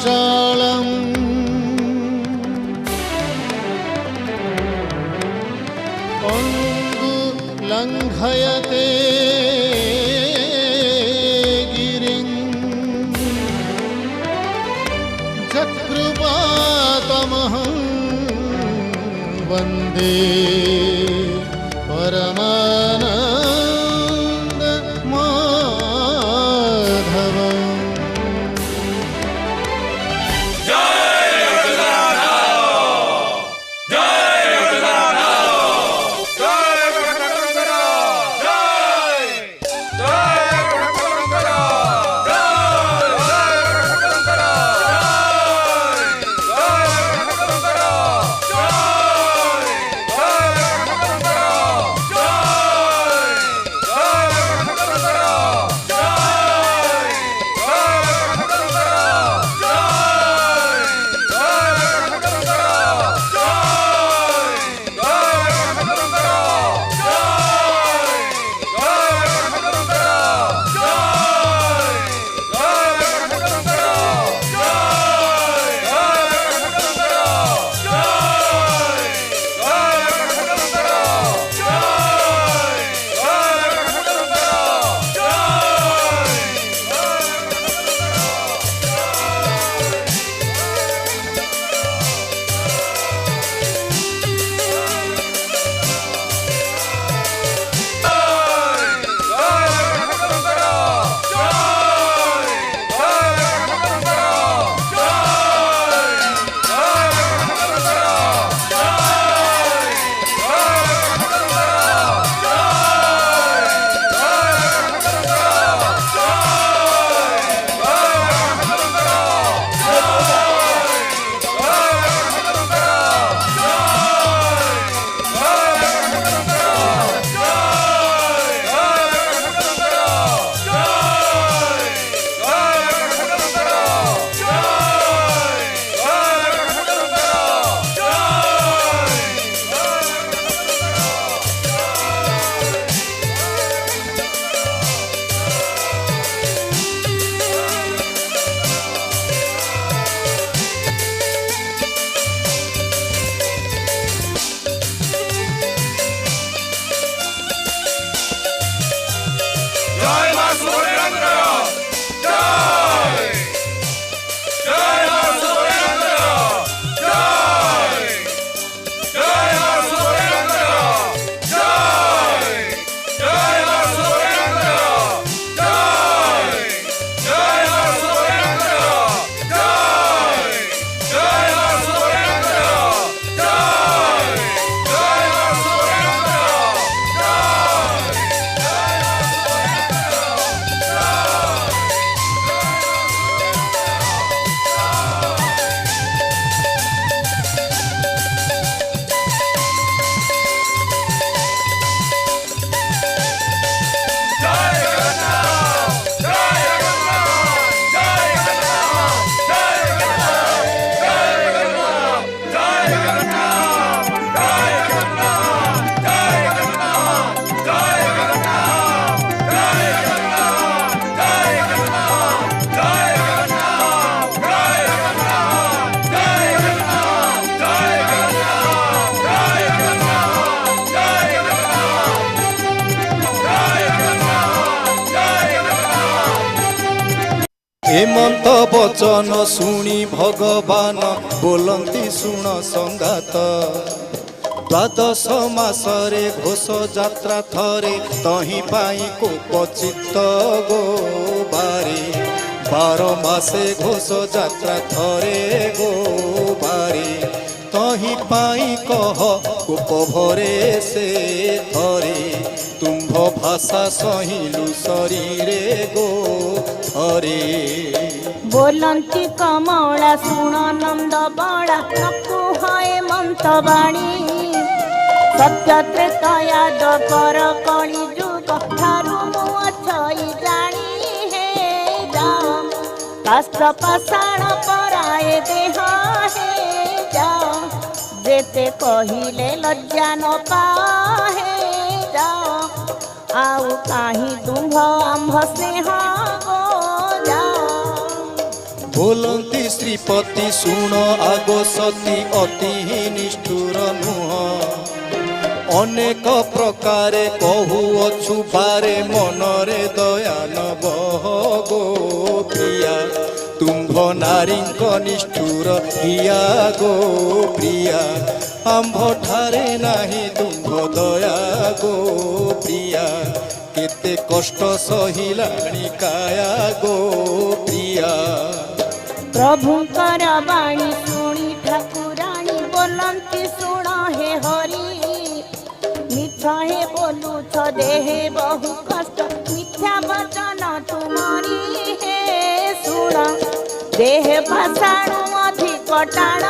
मायाजालम् लङ्घयते गिरिं चक्रपातमहं वन्दे परमानन्द माधवम्। हेमंत बचन शुणी भगवान बोलती शुण संगात द्वादश मासरे घोष जात्रा थरे तही पाई कोपचित गो बारी 12 मासे घोष जात्रा थरे गो बारी तही पाई कह कोप भरे से थरे तुम्भ भाषा सहिलु शरीरे गो हरे बोलंती कमला सुन नंद बड़ा नकुहाए मंतवाणी सत्य त्रेतया द्वापर कली जुग थारु मुछई जानी हे जा काष्ठ पाषाण पराए देह हे जा जेते कहिले लज्जा न पाहे जा आउ काहि तुम्भ आंभ स्नेह गो जा बोलती श्रीपति शुण आगो सती अति निष्ठुर नुह अनेक प्रकारे कहूअछु बारे मनरे दया नब गो प्रिया तुम्भ नारी निष्ठुर हिया गो प्रिया आंभ ठारे नाही तुम्भ दया गो प्रिया केते कष्ट सहिलाणी काया गो प्रिया प्रभुकर वाणी शुणी ठाकुराणी बोलती शुण हे हरि मिथ्या हे बोलू छ देहे बहु कष्ट मिथ्या वचन तुमरी हे शुण देह भाषाणु अधिक टाण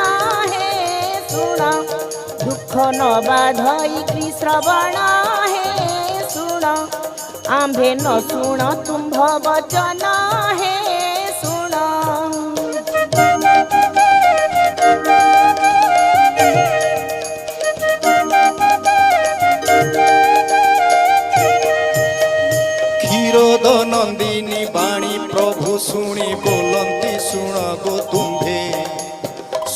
हे शुण दुख न बाधई श्रवण हे शुण आंभे न शुण तुम्भ वचन हे शुण क्षीरोद नंदिनी वाणी प्रभु शुणी बोलती शुण गो तुम्भे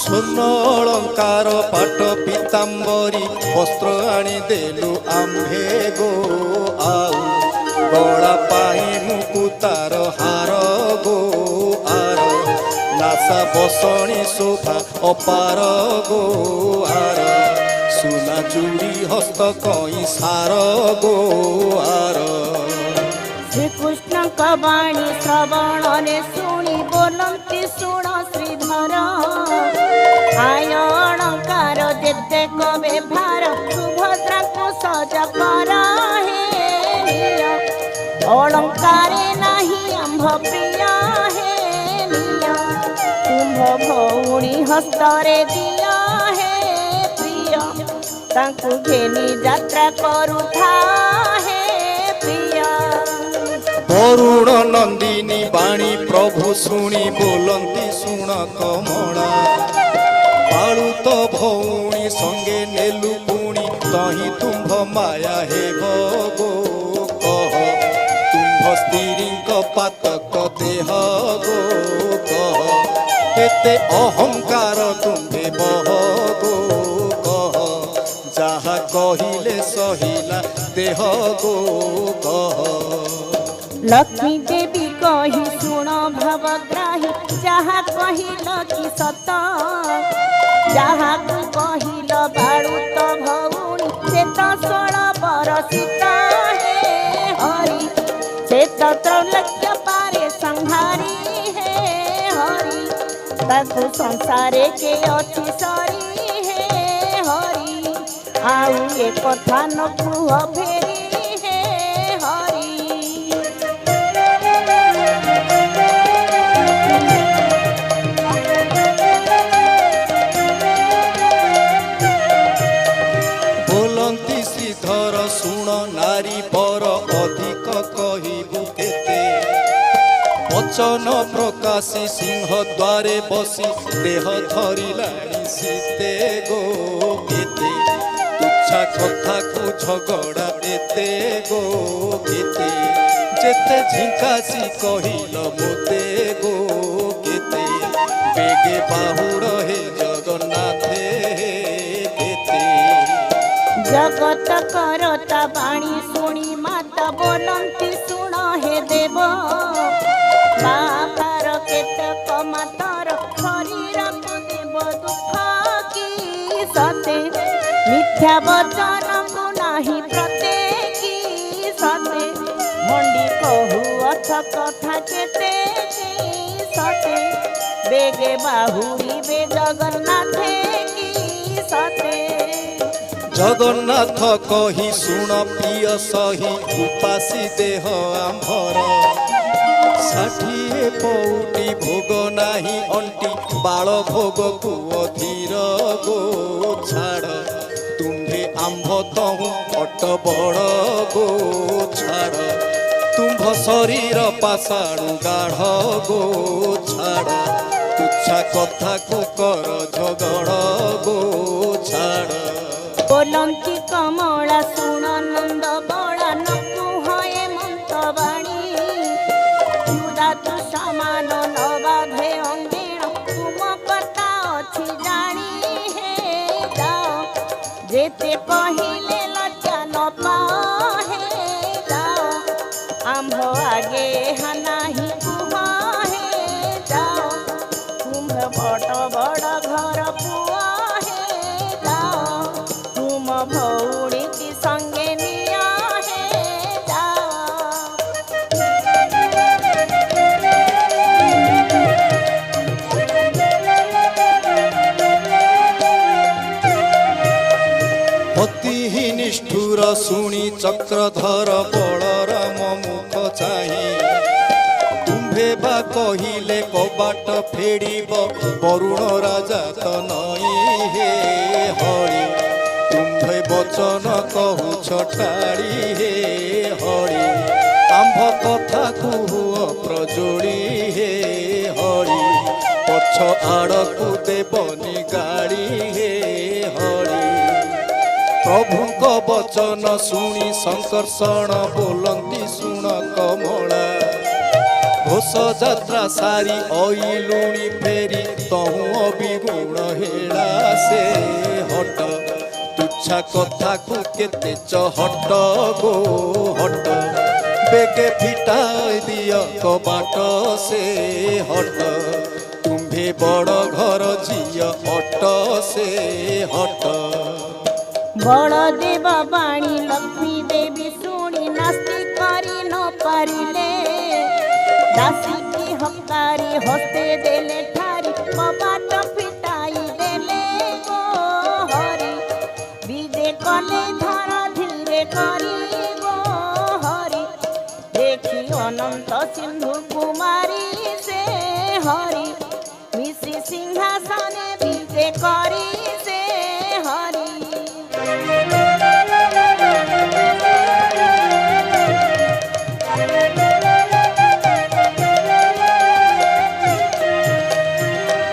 स्वर्ण अलंकार पाट पीतांबरी वस्त्र आनी देलु आंभे गो आउ गला पाई मुकुतार हार गो आर नासा बसणी शोभा अपार गो आर सुना चूड़ी हस्त कई सार गो आर श्रीकृष्ण कवाणी श्रवण शुणी बोलती शुण श्रीधर आय अलंकार जेते कवे भार सुभद्रा को सज कर हे अलंकारे नहीं आंभ प्रिय हे तुम्भ भौणी हस्तरे दिया हे प्रिय तांकु घेनी यात्रा करुथा हे प्रिय वरुण नंदिनी वाणी प्रभु शुणी बोलती शुण कमला पाळुत भौणी संगे नेलु पुणी तही तुम्भ माया हे गो कह तुम्भ स्त्रीक पातक देह गो कह केते अहंकार तुम्भे बह गो कह जहा कहिले सहिला देह गो कह लक्ष्मी देवी कही शुण भवग्राही जहा कहिल कि सत जहा कहिल बाळुत भौणी से तो 16 बरसित हे हरि से तो त्रैलोक्य पारे संहारी हे हरि ताकु संसारे के अछि सरी हे हरि आउ ए कथा न कुह फेरी हे हरि बोलती श्रीधर शुण नारी पर अधिक कहबू केते वचन प्रकाशी सिंह द्वारे बसी देह धरिलाणी सीते गो केते तुच्छा कथा को झगड़ा एते गो केते जेते झिंकासी कहिल मोते गो केते बेगे बाहुड़ हे जगन्नाथे केते जगत करता वाणी शुणी माता बोलती शुण हे देव बापार केतक मातार शरीर को देव दुख की सते मिथ्या वचन को नाही प्रत्येकी सते मंडी कहू अथ कथा केते की सते बेगे बाहुड़ी बे जगन्नाथे की सते जगन्नाथ कही शुण प्रिय सही उपासी देह आंभर 60 पौटी भोग नाही अंटी बाल भोग को अधीर गो छाड़ तुम्भे आंभ तहु अट बड़ गो छाड़ तुम्भ शरीर पाषाणु गाढ़ गो छाड़ तुच्छा कथा को कर झगड़ गो छाड़ बोलती कमला शुण नंद बड़ा न कुहे मंत बाणी तु समान न बाधे अंग ଯେତେ କହିଲେ ଲଜ୍ଜା ନ ପାହେ ଯାଅ ଆମ୍ଭ ଆଗେ ନାହିଁ କୁହ ହେ ଯାଅ ତୁମ୍ଭ ବଡ଼ ବଡ଼ ଘର ପୁଅ ହେ ଯାଅ ତୁମ ଭଉଣୀ କି ସଙ୍ଗେ ନିଅ ହେ ଯାଅ। ଅତି ନିଷ୍ଠୁର ଶୁଣି ଚକ୍ରଧର ବଳରାମ ମୁଖ ଚାହିଁ ତୁମ୍ଭେ ବା କହିଲେ କବାଟ ଫେଡ଼ିବ ବରୁଣ ରାଜା ତ ନଈ ହେ ହରି ତୁମ୍ଭେ ବଚନ କହୁଛ ଟାଳି ହେ ହରି ଆମ୍ଭ କଥାକୁ ହୁଅ ପ୍ରଜୋଡ଼ି ହେ ହରି ପଛ ଆଡ଼କୁ ଦେବନି ଗାଳି ହେ ହରି ପ୍ରଭୁଙ୍କ ବଚନ ଶୁଣି ସଂକର୍ଷଣ ବୋଲନ୍ତି ଶୁଣ କମଳା ଘୋଷ ଯାତ୍ରା ସାରି ଅଇଲୁଣି ଫେରି ତହୁଁ ଅବିଗୁଣ ହେଳା ସେ ହଟ ତୁଚ୍ଛା କଥାକୁ କେତେ ଚହଟ ଗୋ ହଟ ବେଗେ ଫିଟାଇ ଦିଅ କବାଟ ସେ ହଟ ତୁମ୍ଭେ ବଡ଼ ଘର ଝିଅ ଅଟ ସେ ହଟ। ବଳଦେବ ବାଣୀ ଲକ୍ଷ୍ମୀ ଦେବୀ ଶୁଣି ନାସ୍ତି କରି ନ ପାରିଲେ ଦାସୀକି ହକାରି ହସ୍ତେ ଦେଲେ ଠାରି କବାଟ ଫିଟାଇ ଦେଲେ ଗୋ ହରି ବିଜେ କଲେ ଧର ଧୀରେ କରି ଗୋ ହରି ଦେଖି ଅନନ୍ତ ସିନ୍ଧୁ କୁମାରୀ ସେ ହରି ମିଶି ସିଂହାସନେ ବିଜେ କରି ସେ ହରି।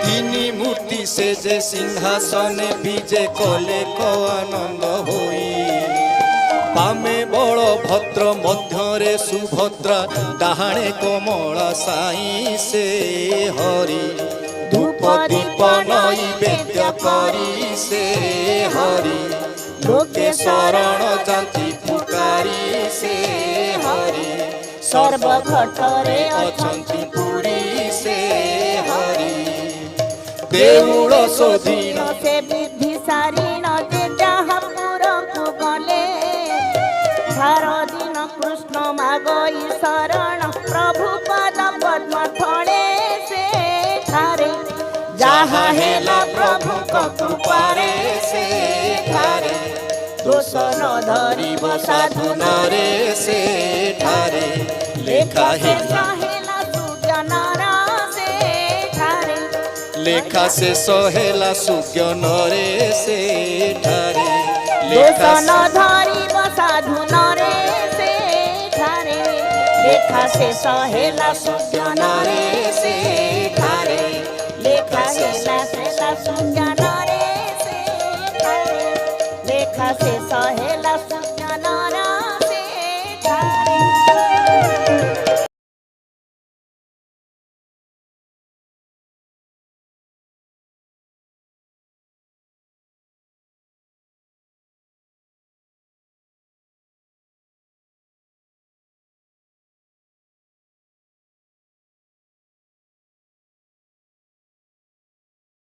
ତିନି ମୂର୍ତ୍ତି ସେ ଯେ ସିଂହାସନେ ବିଜେ କଲେ କ ଆନନ୍ଦ ହୋଇ ବାମେ ବଳଭଦ୍ର ମଧ୍ୟରେ ସୁଭଦ୍ରା ଡାହାଣେ କମଳା ସାଇ ସେ ହରି ଧୂପ ଦୀପ ନୈବେଦ୍ୟ କରି ସେ ହରି ଲୋକେ ଶରଣ ଯାନ୍ତି ପୁକାରି ସେ ହରି ସର୍ବଘଟରେ ଅଛନ୍ତି ପୁରୀ ସେ ହରି ଦେଉଳ ଶୋଧିନ ସେ ବିଧି ସାରିଣ ଯେ ଯାହା ପୁରକୁ ଗଲେ ଭାର ଦିନ କୃଷ୍ଣ ମାଗଇ ଶରଣ ପ୍ରଭୁ ପଦ ପଦ୍ମ ଥଳେ ସେ ଠାରେ ଯାହା ହେଲା ପ୍ରଭୁଙ୍କ କୃପାରେ ସେ ଠାରେ ଦୋଷ ନ ଧରିବ ସାଧୁ ନରେ ସେ ଠାରେ ଲେଖା ହେଲା ସୁଜନର ସେ ଠାରେ ଲେଖା ଶେଷ ହେଲା ସୁଜ୍ଞନରେ ସେ ଠାରେ ଦୋଷ ନ ଧରିବ ସାଧୁ ନରେ ସେ ଠାରେ ଲେଖା ଶେଷ ହେଲା ସୁଜନରେ ସେ ଠାରେ ଲେଖା ଶେଷ ହେଲା ସୁଜନରେ ସେ ଠାରେ ଲେଖା ଶେଷ ହେଲା